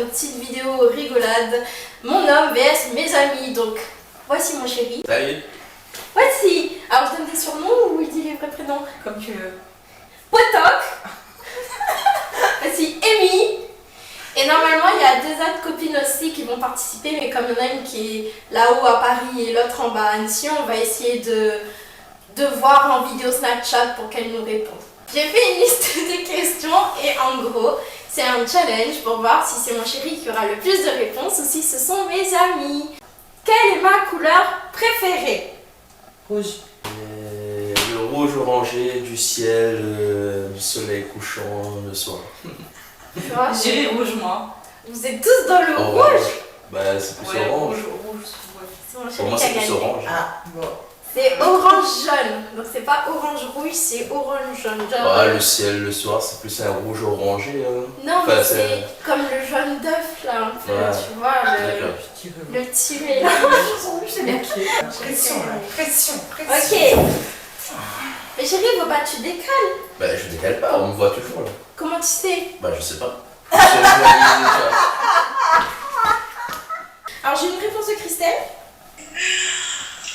une petite vidéo rigolade. Mon homme vs mes amis. Donc, voici mon chéri. Salut. Voici. Alors, je donne des surnoms ou il dit les vrais prénoms? Comme tu veux. Potok. Voici Amy. Et normalement, il y a deux autres copines aussi qui vont participer, mais comme il y en a une qui est là-haut à Paris et l'autre en bas à Annecy, on va essayer de voir en vidéo Snapchat pour qu'elles nous répondent. J'ai fait une liste de questions et en gros, c'est un challenge pour voir si c'est mon chéri qui aura le plus de réponses ou si ce sont mes amis. Quelle est ma couleur préférée? Rouge. Le rouge orangé du ciel, du soleil couchant le soir. J'irai rouge, moi. Vous êtes tous dans le Orange. rouge? Bah c'est plus orange. Rouge, C'est mon Pour chéri moi qui a c'est plus gagné. orange. Ah, bon. C'est orange jaune. Donc c'est pas orange rouge, c'est orange jaune. Genre, Ah, le ciel le soir c'est plus un rouge orangé. non, Enfin, mais c'est- c'est comme le jaune d'œuf là, un peu, Ouais. tu vois, D'accord. le petit mélange. C'est bien. Pression, là. Pression. Ok. Mais chérie, faut pas que tu décales. Bah je décale pas, on me voit toujours là. Comment tu sais? Bah je sais pas. Je sais pas. Alors j'ai une réponse de Christelle. Ouais,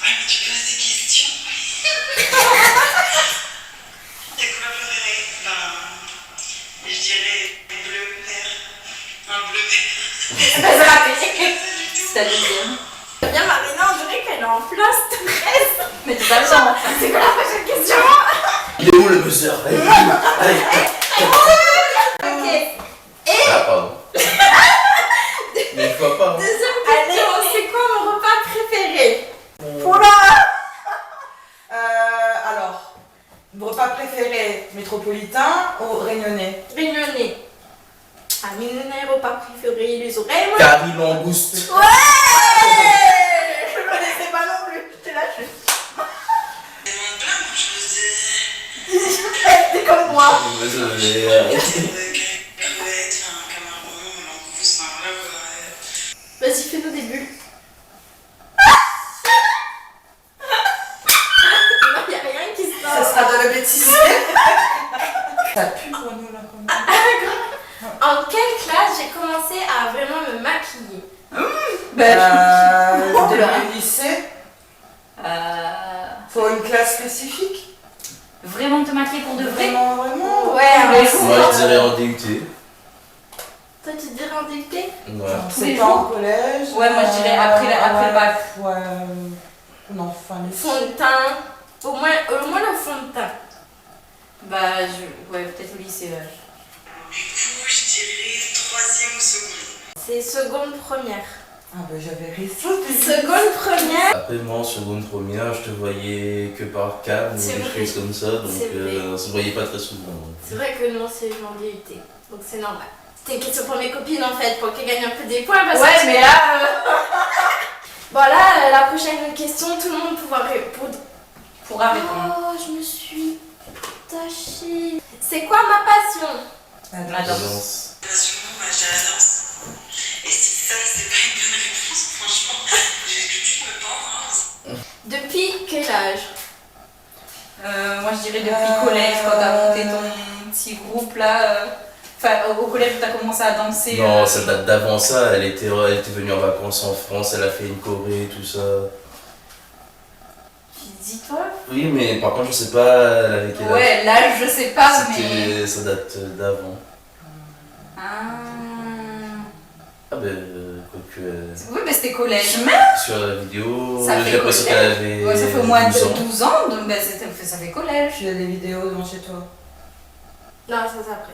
mais tu poses des questions. Ta couleur préférée? Ben, je dirais bleu, vert. Un bleu, vert. Bah, ça va payer. C'est ta deuxième. Bien Marina, on dirait qu'elle est en plein stress. Mais t'es pas le temps. C'est quoi la prochaine question? Il est où le buzzer? Allez. Ok. Ah pardon. Mais je vois pas. Deuxième question, c'est quoi mon repas préféré? Alors, repas préféré, métropolitain ou réunionnais? Réunionnais. Ah, mes repas préférés, les oreilles. Ouais. Carrie langouste. Je connaissais pas non plus. J'étais là, je Demande plein de choses. T'es comme moi. Désolé. Crevettes, un camarón, langouste, enfin voilà quoi. Vas-y, fais-nous des bulles. Non, y'a rien qui se Ça passe. sera de la bêtise. Ça pue pour nous là quand même. En quelle classe j'ai commencé à vraiment me maquiller? Début lycée. Faut une classe spécifique. Vraiment te maquiller pour de vrai? Vraiment. Ouais, les ouais. jours. Moi je dirais en DUT. Toi, tu dirais en dictée? Ouais. Tous les C'est pas en jours. collège. Ouais, moi, je dirais après le bac. Ouais. Non, fin lycée. Fond de teint. Au moins le fond de teint. Bah, ouais, peut-être au lycée. Ouais. Du coup, je dirais troisième ou seconde. C'est seconde première. Ah bah j'avais raison. Seconde première. Après moi en seconde première je te voyais que par câble ou C'est des vrai. choses comme ça donc C'est vrai. on se voyait pas très souvent. C'est vrai que non, c'est genre DUT. Donc c'est normal. C'était une question pour mes copines en fait, pour qu'elles gagnent un peu des points. Parce Ouais, que mais là. Bon là, la prochaine question, tout le monde pourra répondre. Pourra répondre. Oh, je me suis tachée. C'est quoi ma passion? La danse. Danse. Passion, moi j'ai la danse. Et si ça, c'est pas une bonne réponse, franchement, j'ai que tu me pendre. Depuis quel âge? Moi, je dirais depuis collège, quand t'as monté ton petit groupe là. Enfin, au collège, où t'as commencé à danser. Non, ça date d'avant ça, elle était venue en vacances en France, elle a fait une choré, tout ça. Dis-toi. Oui mais par contre je sais pas elle avait quel âge. Ouais, l'âge, je sais pas, mais. Ça date d'avant. Ah. Ah ben quoique Oui, mais c'était collège. sur la vidéo, Ça fait j'ai l'impression collège. qu'elle avait Ouais, ça fait au moins 12 ans. 12 ans, donc bah, ça fait collège. Tu as des vidéos devant chez toi. Non, ça c'est après.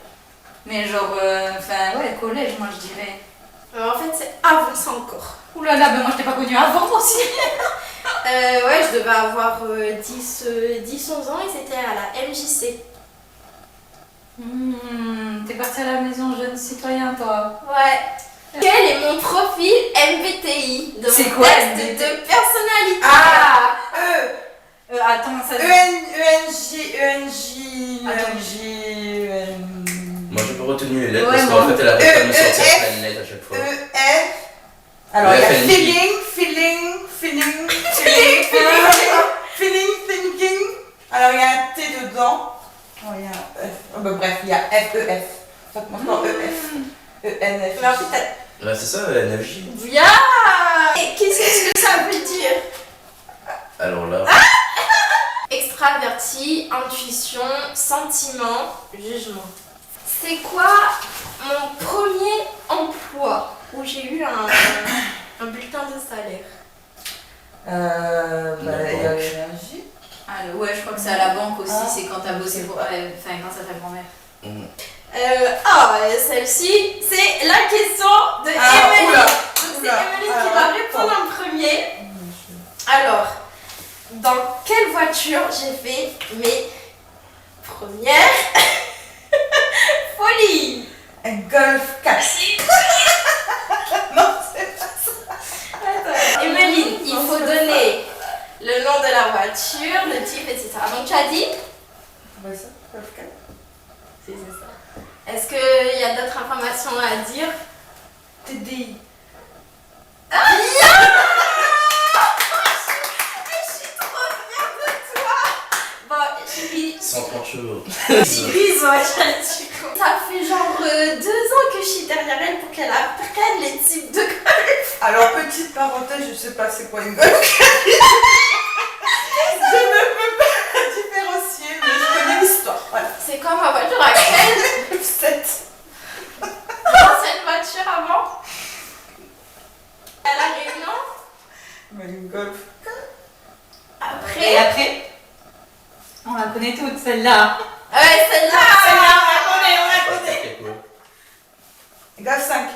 Mais genre, enfin, ouais, collège, moi je dirais. En fait, c'est avant ça encore. Ouh là là, ben moi je t'ai pas connue avant aussi. Ouais, je devais avoir 10-11 ans et c'était à la MJC. T'es partie à la maison jeune citoyen, toi. Ouais. Quel est mon profil MBTI de C'est mon quoi, test MBTI? de personnalité? Ah Attends, ça. Moi j'ai pas retenu les lettres Ouais, parce qu'en moi. fait elle avait pas me sortir plein de lettres à chaque fois. Alors il y a FNJ. feeling, thinking. Alors il y a un T dedans. Oh, il y a un F. Oh, bah, bref, il y a FEF. Ça commence par EF. ENF. Mais en fait, Ouais, c'est ça, l'énergie. Bien. Et qu'est-ce que ça veut dire? Alors là, Extraverti, intuition, sentiment, jugement. C'est quoi mon premier emploi où j'ai eu un bulletin de salaire? Il y a l'énergie. Ouais, je crois que c'est à la banque aussi, c'est quand t'as bossé pour. Enfin, grâce à ta grand-mère. Celle-ci, c'est la question de Emeline. Oula, Donc c'est Emeline qui alors, va répondre en premier. Alors, dans quelle voiture j'ai fait mes premières folies? Un Golf 4. Non, c'est pas ça. Emeline, il faut donner le nom de la voiture, le type, etc. Donc tu as dit? Ouais, ça, Golf 4. C'est ça. Est-ce qu'il y a d'autres informations à dire? TDI. Ah, bien! Je suis trop fière de toi! Bon, chérie, 130 chevaux. grise, ouais, j'allais dire quoi. Ça fait genre 2 ans que je suis derrière elle pour qu'elle apprenne les types de golf. Alors, petite parenthèse, je sais pas c'est quoi une Golf 4. Je ne peux pas différencier, mais je connais l'histoire. Voilà. C'est quoi ma voiture actuelle? Golf 7. L'ancienne voiture avant? À la Réunion? Mais une Golf. Et Après? après, on la connaît toutes, celle-là. Ouais, celle-là! On la connaît. C'est quoi? Golf 5.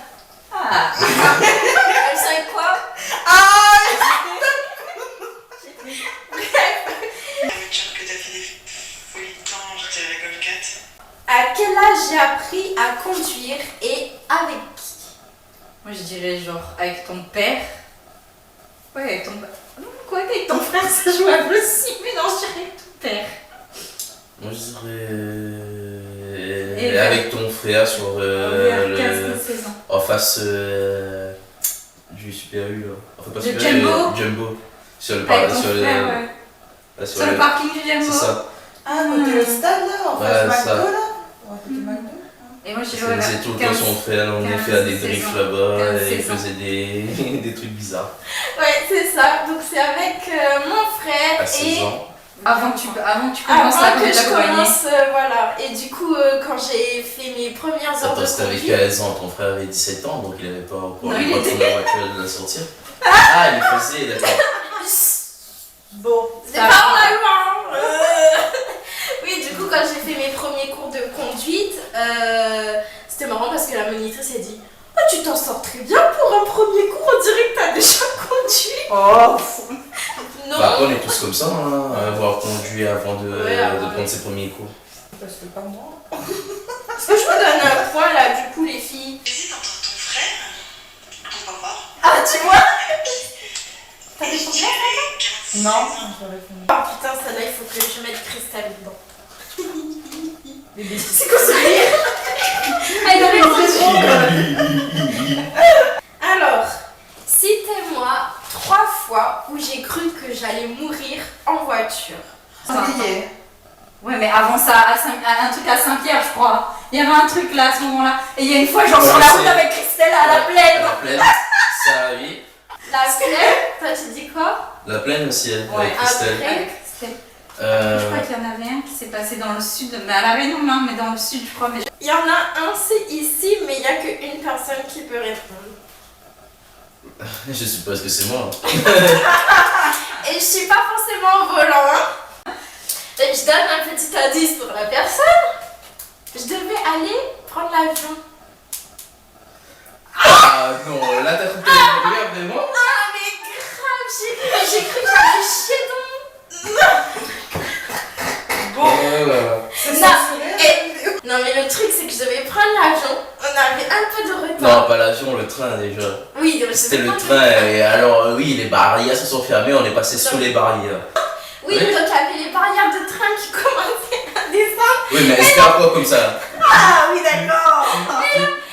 Ah. Elle sait quoi? La voiture que t'as fait des folies de temps, je dirais Golf 4. À quel âge j'ai appris à conduire et avec qui? Moi, je dirais genre avec ton père. Ouais, avec ton père. Quoi qu'avec ton frère, c'est jouable aussi, mais non, je dirais avec ton père. Moi je dirais. Et avec ton frère sur Vers 15-16 ans. en face du Super U là. Enfin pas De Super U, Jumbo. Jumbo. Sur le Avec ton sur le- frère, ouais. là, Sur le parking du Jumbo. C'est ça. Ah, côté le stade là, en Ouais, face ça. McDo là. Ouais, côté McDo. Et moi, je Il dirais vers faisait tout le temps son frère, on est 15, fait des 16 drifts ans. là-bas 15, et il 16 ans. faisait des trucs bizarres. Ouais, c'est ça. Donc c'est avec mon frère À 16 et ans. Avant que tu commences à avant que je t'accompagner. commence, voilà. Et du coup, quand j'ai fait mes premières heures Attends, de c'était avec conduite, 15 ans, ton frère avait 17 ans, donc il avait pas encore Non, le il droit de était- prendre la voiture et de la sortir. Ah, il faisait, d'accord. Bon. c'est pas vraiment. Oui, du coup, quand j'ai fait mes premiers cours de conduite, c'était marrant parce que la monitrice a dit: oh, tu t'en sors très bien pour un premier cours, on dirait que t'as déjà conduit. Oh. Non. Bah, après, on est tous comme ça, hein, à avoir conduit avant de prendre ses premiers cours. Parce que pas moi. Est-ce que je vous donne un point là, du coup, les filles? J'hésite entre ton frère, ton papa, Ah, tu vois? T'as et des je problèmes? dirais 15 Non, ans. j'aurais fait. Oh putain, celle-là, il faut que je mette Cristal dedans. Bébé. C'est quoi ce rire? Ah, il avait raison. Alors, citez-moi 3 fois où j'ai cru que j'allais mourir en voiture. Billet. Ouais, mais avant ça, un truc à Saint-Pierre, je crois. Il y avait un truc là à ce moment-là. Et il y a une fois, genre sur Ouais, la route c'est- avec Christelle à la plaine. La plaine, ça oui. La plaine, toi tu dis quoi? La plaine aussi, avec Ouais, Christelle. après. Avec Christelle. Je Euh, crois qu'il y en avait un qui s'est passé dans le sud, mais à la Réunion, non, mais dans le sud, je crois. Mais Il y en a un, c'est ici, mais il n'y a qu'une personne qui peut répondre. je suppose que c'est moi. Et je suis pas forcément au volant, hein. Et je donne un petit indice pour la personne. Je devais aller prendre l'avion. Ah non, là t'as coupé le regard de moi. Ah mais grave, j'ai cru que j'avais chié Bon, c'est Non, censuré. et- Non mais le truc c'est que je devais prendre l'avion. On avait un peu de retard. Non, pas l'avion, le train déjà. Oui, donc je C'était devais le prendre train et alors oui, les barrières se sont fermées, on est passé sous les barrières. Oui, Oui. donc il y avait les barrières de train qui commençaient à descendre. Oui, mais est-ce qu'il y a quoi comme ça? Ah oui, d'accord.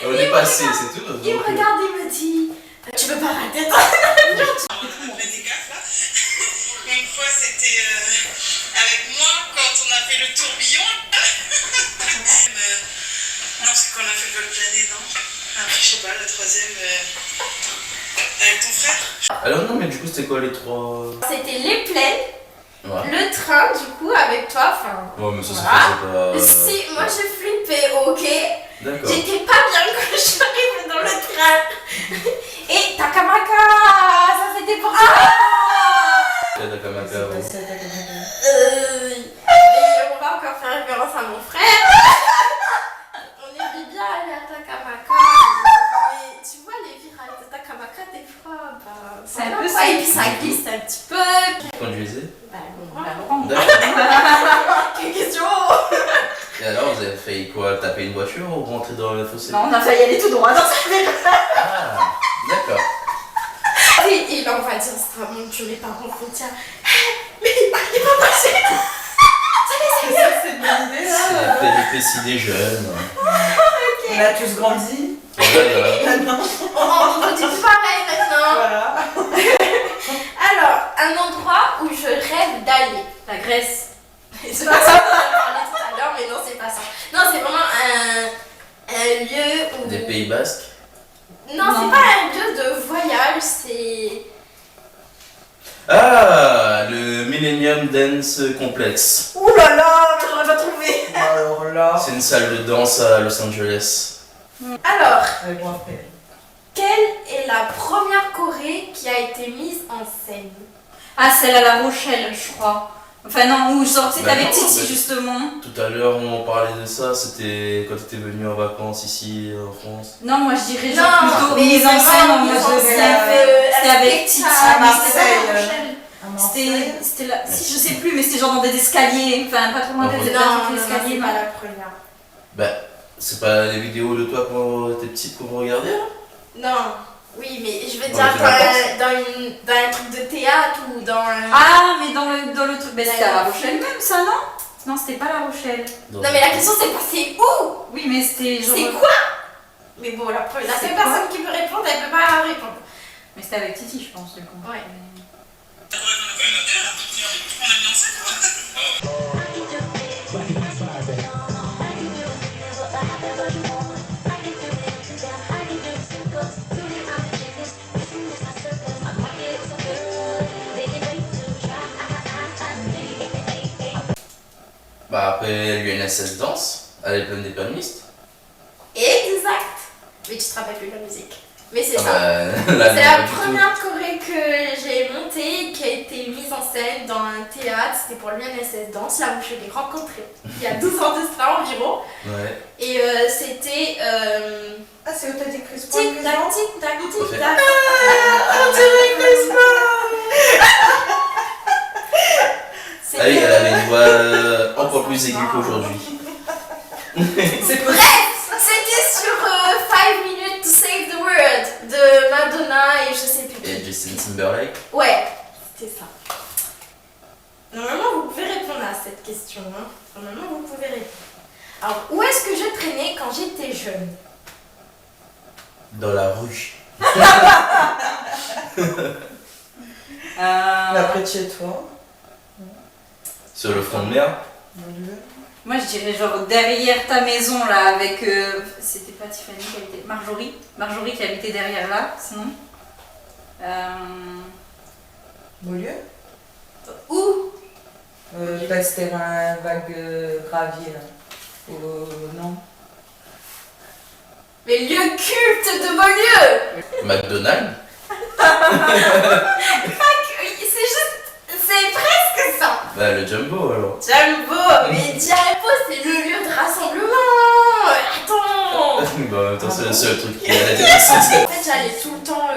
On est passé, c'est tout. Il me donc, regarde et me dit: tu peux pas rater ton avion. On fait des gaffes là. Une fois c'était avec moi quand on a fait le tourbillon. Non, c'est qu'on a fait le vol plané, non? Après, je sais pas, la troisième, avec ton frère. Alors non, mais du coup, c'était quoi les trois? C'était les plaines, Ouais. le train du coup avec toi, enfin... Ouais, mais ça se Voilà. faisait pas. Si, moi j'ai flippé, ok. D'accord. J'étais pas bien quand je suis arrivée dans le train. Et Takamaka, ça c'était pour toi. Et Takamaka, C'est ouais. passé à Takamaka. Et on va encore faire référence à mon frère. On est bien allé à Takamaka. Mais tu vois les virages de Takamaka des fois, bah, C'est un voilà, peu quoi. ça. Et puis ça glisse un petit peu. Tu conduisais? Bah, D'accord. quelle question. Et alors, vous avez failli quoi? Taper une voiture ou rentrer dans le fossé? Non, on a failli aller tout droit dans cette ville. Ah, d'accord. Et là on va dire, ça mon Dieu, mes parents vont dire, mais il va passer. Ça, c'est une bonne idée, C'est là. les péripéties des jeunes. On a tous grandi. Voilà. Maintenant. On dit plus pareil maintenant. Voilà. Alors, un endroit où je rêve d'aller. La Grèce. C'est pas ça qu'on a parlé tout à l'heure, mais non, c'est pas ça. Non, c'est vraiment un lieu où... Des Pays Basques. Non, Non. c'est pas un lieu de voyage, c'est... Ah, le Millennium Dance Complex. Ouh là là, j'aurais pas trouvé. Alors là. C'est une salle de danse à Los Angeles. Alors, Allez, bon, après. quelle est la première choré qui a été mise en scène? Ah, celle à La Rochelle, je crois. Enfin non, où genre c'était Bah avec non, Titi mais- justement. Tout à l'heure, on parlait de ça, c'était quand tu étais venu en vacances ici en France. Non, moi je dirais Non, genre plutôt mais mise en vraiment scène en mise mode en de scène, c'était avec spectacle, Titi. à Mais c'était pas La Marseille, Rochelle. À Marseille. C'était là, si je sais plus, mais c'était genre dans des escaliers, enfin pas trop loin des Non, escaliers. c'est pas la première. Bah, c'est pas les vidéos de toi quand t'étais petite qu'on regardait là? Non, oui, mais je veux Dans dire les dans un truc de théâtre ou dans un... Ah, mais dans le truc, ben, c'était à La Rochelle même ça, non? Non, c'était pas La Rochelle. Dans- Non mais la question c'est passé où? Oui, mais c'était genre. C'est quoi? Mais bon, la seule C'est personne qui peut répondre, elle peut pas répondre. Mais c'était avec Titi, je pense, du coup. Ouais. On a mis en scène, quoi. Bah après l'UNSS Danse, elle est pleine d'épanouistes. Exact. Mais tu te rappelles plus de la musique. Mais c'est Ah ça. bah, là, C'est non, la pas du tout. première choré que j'ai montée, qui a été mise en scène dans un théâtre. C'était pour l'UNSS Danse, là où je l'ai rencontrée. Il y a 12 ans de cela environ. Ouais. Et c'était... Ah, c'est où t'as dit Chris Brown Tic tac, tic tac, tic tac. On dirait Chris Ah oui, elle avait une voix encore plus aiguë qu'aujourd'hui. C'est possible. C'était sur 5 minutes to save the world de Madonna et je sais plus Et qui. Justin Timberlake. Ouais, c'était ça. Normalement, vous pouvez répondre à cette question. Hein. Normalement, vous pouvez répondre. Alors, où est-ce que je traînais quand j'étais jeune? Dans la rue. Après de chez toi. Sur le front de mer. Moi je dirais genre derrière ta maison là avec. C'était pas Tiffany qui habitait. Marjorie qui habitait derrière là, sinon. Beaulieu. Où? Là, c'était un vague gravier, là. Non. Les lieux cultes de Beaulieu! McDonald's. C'est presque ça! Bah le Jumbo alors. Jumbo! Mais Jumbo, c'est le lieu de rassemblement! Attends! Bah en même temps, c'est le seul truc qui a la télé. En fait, j'allais tout le temps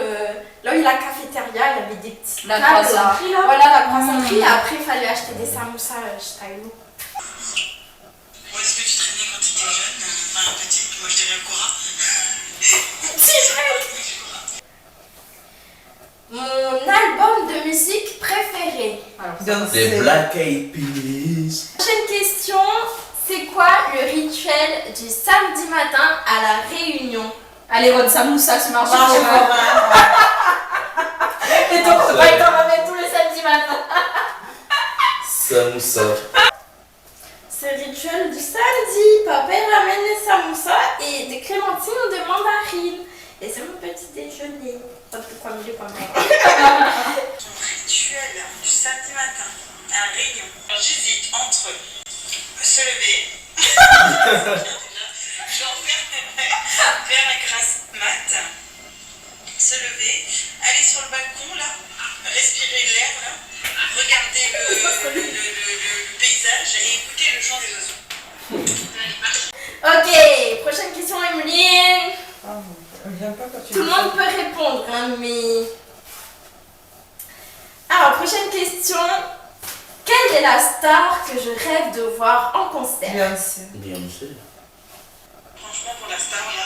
là où il y a la cafétéria, il y avait des petits La tables. croissanterie là. Voilà, la croissanterie. Et après, il fallait acheter des samoussas chez Taïwo. Où est-ce que tu traînais quand tu étais jeune? Enfin, petite, moi je dirais Cora. Mon album de musique préféré. Alors, Des Black Eyed Peas. Prochaine question, c'est quoi le rituel du samedi matin à la Réunion? allez, Rod Samoussa, tu marches Marche pas. Morin. Et ton copain il t'en ramène tous les samedis matins. Samoussa. C'est le rituel du samedi. Papa il ramène les samoussas et des clémentines ou des mandarines. Et c'est mon petit déjeuner. Pas de famille, pas mal. Ton rituel du samedi matin, un réunion. Alors j'hésite entre se lever, genre faire la grasse mat, se lever, aller sur le balcon là, respirer l'air là, regarder le paysage et écouter le chant des oiseaux. Ok, prochaine question, Emeline. Ah, on vient pas quand tu Tout le dis monde peut répondre, hein, mais... Alors, prochaine question. Quelle est la star que je rêve de voir en ça. concert? Beyoncé. Beyoncé. Franchement pour la star là,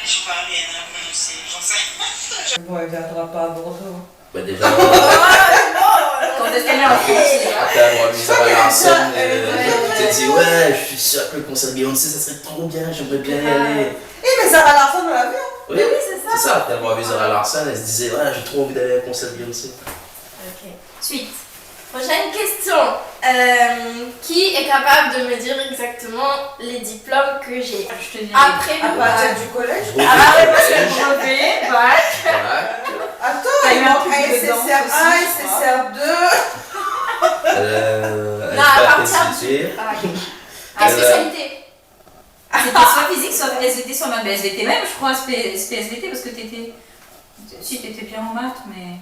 je sais pas, rien à prononcer, j'en sais rien. Bon, elle viendra pas à Bordeaux. Bah déjà, Quand est-ce qu'elle est en France déjà? t'as le droit de Sarah Larson, Ouais. tu te dis ouais, je suis sûr que le concert de Beyoncé ça serait trop bien, j'aimerais bien y aller. Eh, mais Sarah Larson, on l'a vu. Oui, Mais oui, c'est ça. c'est ça, t'as le droit de Sarah Larson, elle se disait ouais, j'ai trop envie d'aller au concert de Beyoncé. Ok. Suite. Prochaine question. Qui est capable de me dire exactement les diplômes que j'ai Je te dis. après À le partir bac? du collège. Ah ouais, parce que Collège. brevet, bac. Voilà. Attends, T'as il eu un manque truc un de danse SSR1, aussi, je crois. SSR2. Non, à partir SVT. du bac. Ah, spécialité. C'était soit physique, soit SVT, soit maths. SVT même, je crois, SVT parce que t'étais. Si, t'étais bien en maths, mais.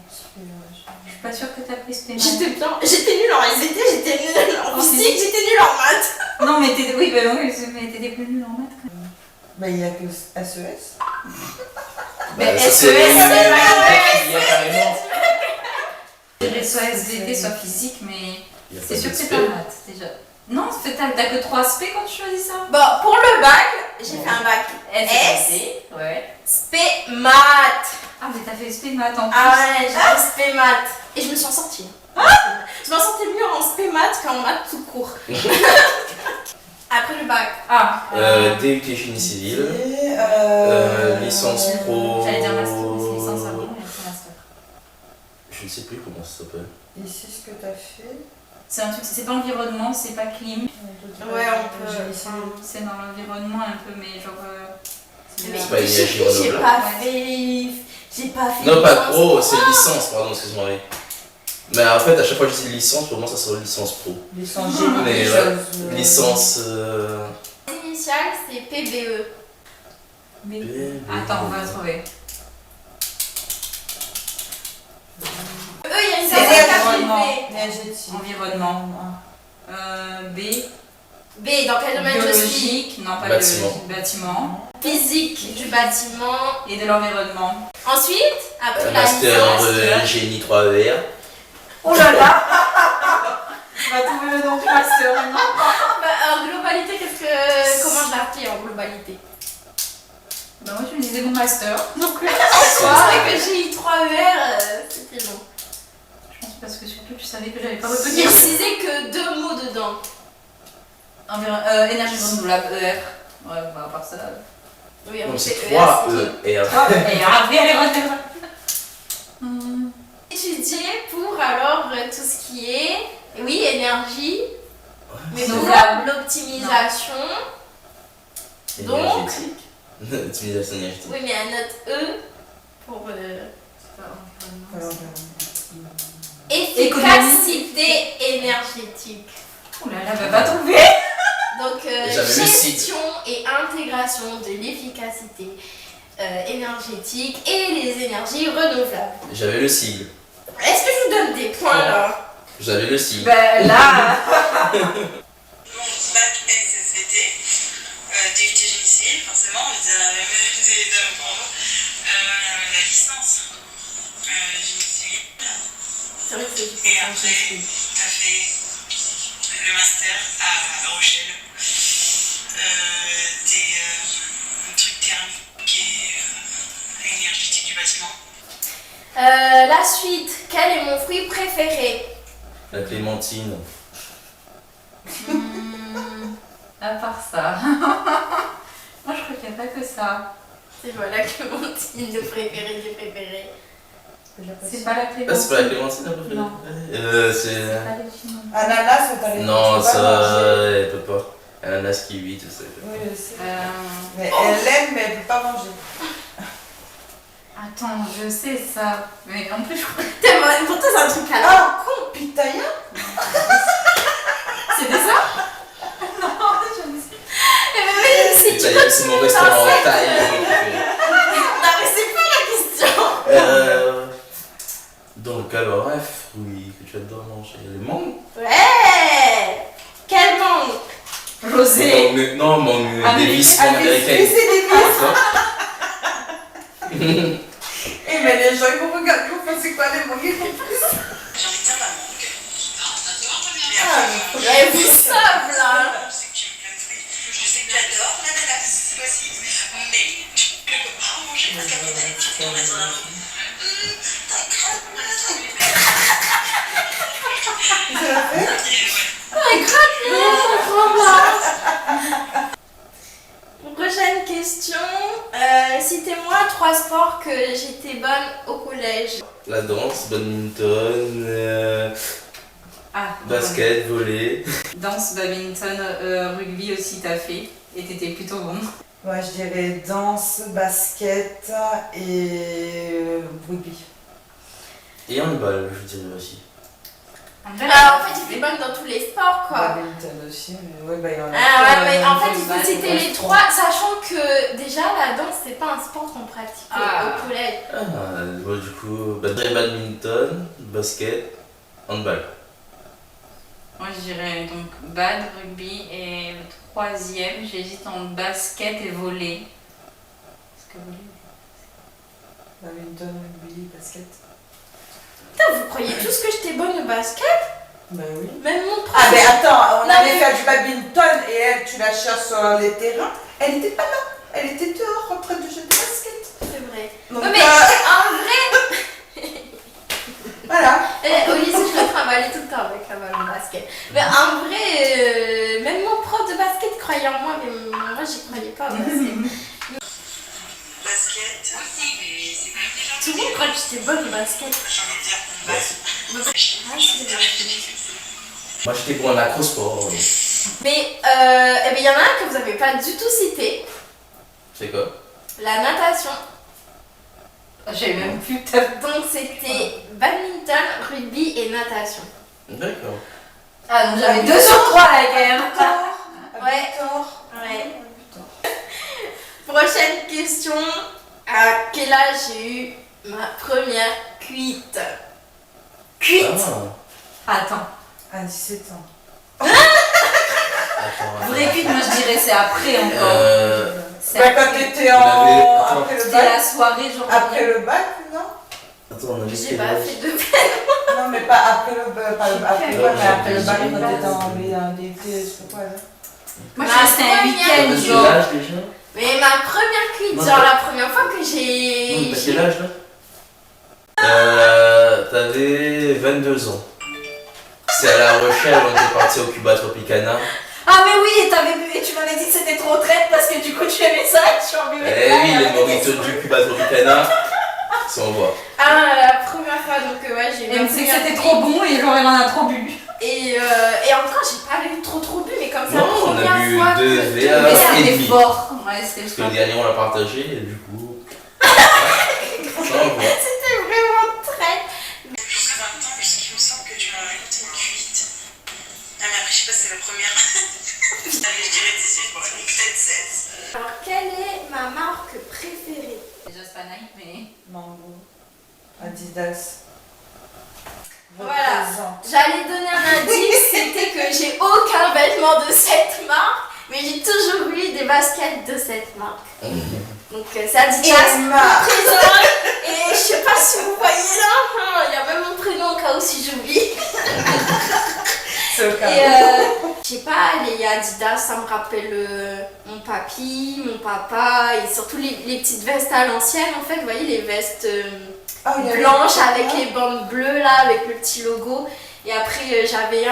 Je suis pas sûre que t'as pris SVT. J'étais nulle en SVT, j'étais nulle en physique, j'étais nulle en maths. Non, mais t'étais. Oui, bah oui, mais t'étais plus nulle en maths quand même. Bah, il n'y a que SES. Mais ça, SES, c'est c'est il y a carrément. Soit SVT, soit physique, mais. Il y a C'est pas sûr que c'est d'XP. pas maths déjà. Non, t'as que 3 SP quand tu choisis ça. Bon, pour le bac, j'ai fait un bac SVT. Ouais. spé maths. Ah, mais t'as fait SP maths en plus. Ah ouais, j'ai fait spé maths. Et je me suis en sortie. Je m'en sortais mieux en spé maths qu'en maths tout court. Après le bac. Ah, DUT génie civil, Et licence pro. j'allais dire master, mais c'est licence avant, mais c'est master. Je ne sais plus comment ça s'appelle. Ici, ce que tu as fait. C'est un truc, c'est pas environnement, c'est pas clim. Ouais, on peut. C'est dans l'environnement un peu, mais genre. Mais C'est pas une énergie j'ai renouvelable. pas fait. J'ai pas fait. Non, pas licence. pro, c'est licence, pardon, excuse-moi. Oui. Mais en fait, à chaque fois que je dis licence, pour moi, ça serait licence pro. Licence génie. Mais des ouais, choses, licence. Initiale, c'est PBE. Attends, on va trouver. Eux, il y a une C'est certaine environnement. B. Énergétique. Environnement. B. B, dans quel domaine je suis? Biologique, non pas Bâtiment. biologique, bâtiment. Physique du bâtiment. Et de l'environnement. Ensuite, après la Master licence. de génie 3ER. Oh là là. On va trouver le nom du master maintenant. Bah, en globalité, comment je l'ai appelé en globalité? Bah moi je me disais mon master. Donc C'est vrai que j'ai eu 3ER, c'était long. je pense parce que surtout tu savais que j'avais pas J'ai retenu. précisé que 2 mots dedans. Énergie renouvelable, ER. Ouais, bah à part ça. Oui, Donc c'est c'est ER. 3ER. Et après elle est retenue. Étudier pour alors tout ce qui est, oui, énergie, mais pour Renouvelable. l'optimisation. Donc, Énergétique. Utilisation énergétique. oui, mais un autre E pour efficacité énergétique. Ouh là là, bah pas trouvé. Donc, J'avais le gestion et intégration de l'efficacité énergétique et les énergies renouvelables. J'avais le sigle. Est-ce que je vous donne des points là? J'avais le sigle. Bah là. Donc, bac SSVT, DUT génie civil, forcément, on les a même pour nous. La licence, génie civil. C'est vrai que c'est Et après, tu as fait le master à La Rochelle, des trucs thermiques et énergétique du bâtiment. La suite, quel est mon fruit préféré? La clémentine. À part ça. Moi je crois qu'il n'y a pas que ça. C'est voilà clémentine, le préféré des préférés. C'est pas la Ah, clémentine. c'est pas la clémentine à peu près? Non. C'est. C'est pas les chinois. Ananas, t'as les Non, tu peux pas ça. manger. Elle peut pas. Ananas, kiwi, tout ça. Oui, je sais. Mais Oh. elle l'aime, mais elle ne peut pas manger. Attends, je sais ça. Mais en plus, je crois que Pourtant, c'est un truc à la Ah, con, pitaya. c'était ça. Non, je ne sais. Eh ben oui, si tu veux, C'est mon restaurant en Thaï. Non, mais c'est pas la question. Donc, alors, un fruit que tu adores manger. Les mangues. Ouais. Quel mangue? Rosé. Non, mangue Davis, Ah, mangue mais américaine. c'est des Eh, mais les gens, ils vont regarder, ils vont faire c'est quoi les mangues. J'ai envie de dire la mangue. Ah, Eh, vous savez là. Je sais que tu aimes plein de fruits. Je sais que j'adore l'ananas aussi. Mais je ne peux pas en manger parce qu'après t'as les petites tomates dans la main. C'est la fête. Prochaine question. Citez-moi 3 sports que j'étais bonne au collège. La danse, badminton, Ah, basket, volley. danse, badminton, rugby aussi t'as fait. Et t'étais plutôt bon. Moi, je dirais danse, basket et rugby. Et handball, je dirais aussi. En fait, j'étais bonne dans tous les sports quoi. Badminton aussi, mais ouais, bah, il y en a. Ah ouais, mais en fait, il faut Ouais, citer ouais, les 3, sachant que déjà la danse, c'est pas un sport qu'on pratique Ah. au collège. Moi, du coup, badminton, basket, handball. Moi je dirais donc bad, rugby et le troisième, j'hésite en basket et volley. Parce que volley. Badminton, rugby, basket. Putain, vous croyez tous que j'étais bonne au basket? Bah oui. Même mon prof. Ah, mais attends, on Non, allait mais- faire du badminton et elle, tu la cherches sur les terrains. Elle était pas là. Elle était dehors en train de jouer de basket. C'est vrai. Donc, Ouais, mais en vrai, voilà. au lycée, je me travaillais tout le temps avec un ballon de basket. Mais en vrai, même mon prof de basket croyait en moi, mais moi, j'y croyais pas au basket. Basket. Tout le monde croit que j'étais bonne au basket. J'ai envie de dire Ouais. Ah, c'est vrai. Moi, j'étais pour un acrosport. Mais il y en a un que vous avez pas du tout cité, C'est quoi? la natation. J'avais même plus ta. Donc c'était badminton, rugby et natation. D'accord. Ah donc j'avais 2 sur 3 là quand même. Ouais. Victor. Ouais. Prochaine question. À quel âge j'ai eu ma première cuite? Cuite. Attends. À 17 ans. Attends. Vraie cuite, moi je dirais c'est après encore. C'est Bah, quand après. t'étais On en. avait- attends. Après le C'était la bac. soirée jour. Après le bac, non? Attends, on avait J'ai quel pas âge? fait de Non, mais pas après le bac. Pas le- après le bac, mais après le bac, J'ai quand pas- t'étais dans DT, je sais pas quoi. Là. Moi Ma je restais un première week-end T'as quel genre. âge déjà? Mais ma première cuite, Non, genre t'as- la première fois que Non, j'ai... t'as quel âge là? T'avais 22 ans. C'est à La Rochelle, on était parti au Cuba Tropicana. Ah mais oui, et t'avais bu et tu m'avais dit que c'était trop traite parce que du coup tu aimais ça et tu en buvais. Eh oui, les mojitos du Cuba Tropicana. Ça on voit. Ah, la première fois, donc ouais, j'ai eu Elle ma me disait que première c'était cuite. trop bon et genre elle en a trop bu. Et encore, j'ai pas eu trop bu, mais comme ça, Non, la on a première bu fois deux que... verres. Mais et c'était demi. fort. Ouais, c'était Parce que fort. le dernier on l'a partagé et du coup. Ça on voit. C'était vraiment très... Plus que 20 ans, parce qu'il me semble que tu m'as raconté une cuite. Ah, mais après, je sais pas si c'est la première. Allez, je dirais 18, peut-être 16. Alors, quelle est ma marque préférée? Déjà c'est pas Nike mais. Mango. Adidas. Voilà. Représente. J'allais donner un indice, c'était que j'ai aucun vêtement de cette marque, mais j'ai toujours eu des baskets de cette marque. Donc c'est Adidas, Emma. présent, et je sais pas si vous voyez là, hein, il y a même mon prénom au cas où si j'oublie. C'est au cas Et où. je sais pas, les Adidas, ça me rappelle mon papy, mon papa, et surtout les petites vestes à l'ancienne, en fait, vous voyez les vestes Ah, il y avait- blanches avec les bandes bleues là, avec le petit logo. Et après j'avais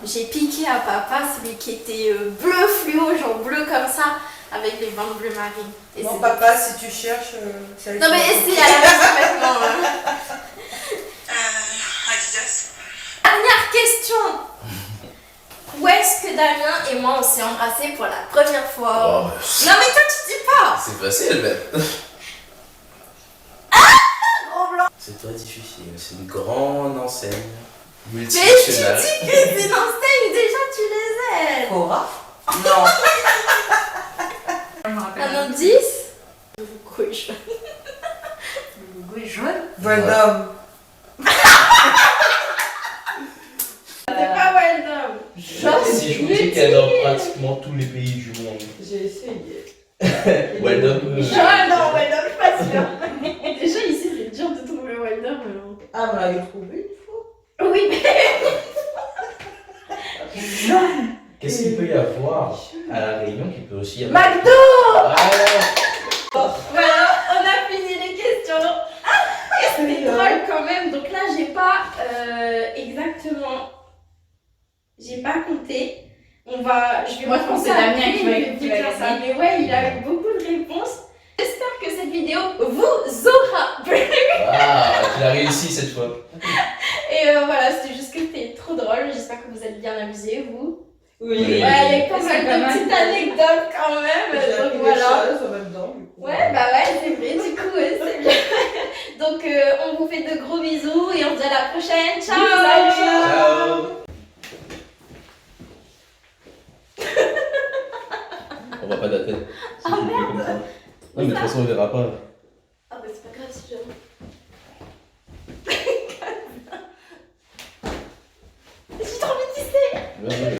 j'ai piqué à papa celui qui était bleu fluo, genre bleu comme ça, avec les bandes bleues marines. Et Mon c'est- papa, si tu cherches, ça Non mais c'est à la maison maintenant. Hein. Adidas. Dernière question. Où est-ce que Damien et moi on s'est embrassé pour la première fois? Oh, Non mais toi tu dis pas. c'est facile même. Gros blanc. C'est pas difficile, c'est une grande enseigne Mais tu multinationale. dis que c'est une enseigne, déjà tu les aides. Cora? Non. Je me rappelle. Un indice? Le logo est jaune. Le logo est jaune. Veldum. C'est pas Weldom. Si je vous dis qu'elle est dans pratiquement tous les pays du monde. J'ai essayé. Weldom. Jaune, non, Weldom, je suis pas sûre. Déjà ici c'est dur de trouver Weldom. Ah, on l'avait trouvé une fois. Oui, mais. Qu'est-ce qu'il peut y avoir à La Réunion qui peut aussi y avoir McDo! Ouais. Voilà, on a fini les questions. C'était drôle quand même. Donc là, j'ai pas exactement. J'ai pas compté. Je vais Moi, je pense que c'est repenser Damien après, qui va- je vais qui va dire ça. gagner. Mais ouais, il a eu beaucoup de réponses. J'espère que cette vidéo vous aura plu. Ah, tu l'as réussi cette fois. Et voilà, c'était juste que c'était trop drôle. J'espère que vous êtes bien amusés, vous. Oui. Oui. Ouais, il y a eu pas C'est mal pas de mal. petites anecdotes quand même. J'ai Donc appris des voilà. choses en même temps, du coup. Ouais, bah ouais, c'est vrai, du coup, c'est bien. Donc, on vous fait de gros bisous et on se dit à la prochaine. Ciao! Ciao. On va pas dater. Si tu le fais comme ça. Non mais de toute façon on verra pas.